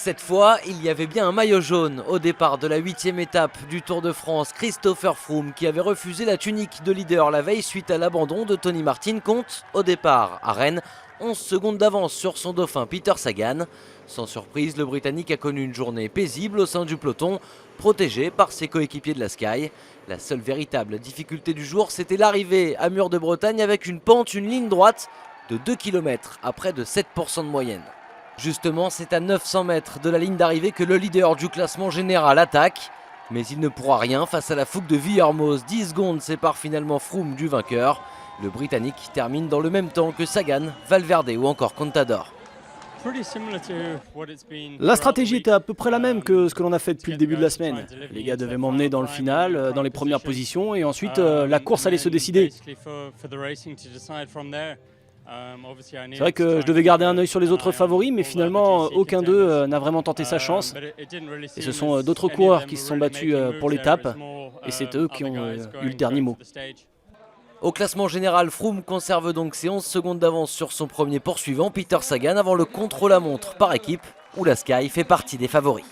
Cette fois, il y avait bien un maillot jaune au départ de la 8e étape du Tour de France. Christopher Froome, qui avait refusé la tunique de leader la veille suite à l'abandon de Tony Martin, compte au départ à Rennes 11 secondes d'avance sur son dauphin Peter Sagan. Sans surprise, le Britannique a connu une journée paisible au sein du peloton, protégé par ses coéquipiers de la Sky. La seule véritable difficulté du jour, c'était l'arrivée à Mur de Bretagne avec une pente, une ligne droite de 2 km à près de 7% de moyenne. Justement, c'est à 900 mètres de la ligne d'arrivée que le leader du classement général attaque. Mais il ne pourra rien face à la fougue de Villermoz. 10 secondes séparent finalement Froome du vainqueur. Le Britannique termine dans le même temps que Sagan, Valverde ou encore Contador. La stratégie était à peu près la même que ce que l'on a fait depuis le début de la semaine. Les gars devaient m'emmener dans le final, dans les premières positions, et ensuite la course allait se décider. C'est vrai que je devais garder un œil sur les autres favoris, mais finalement aucun d'eux n'a vraiment tenté sa chance. Et ce sont d'autres coureurs qui se sont battus pour l'étape, et c'est eux qui ont eu le dernier mot. Au classement général, Froome conserve donc ses 11 secondes d'avance sur son premier poursuivant, Peter Sagan, avant le contre-la-montre par équipe, où la Sky fait partie des favoris.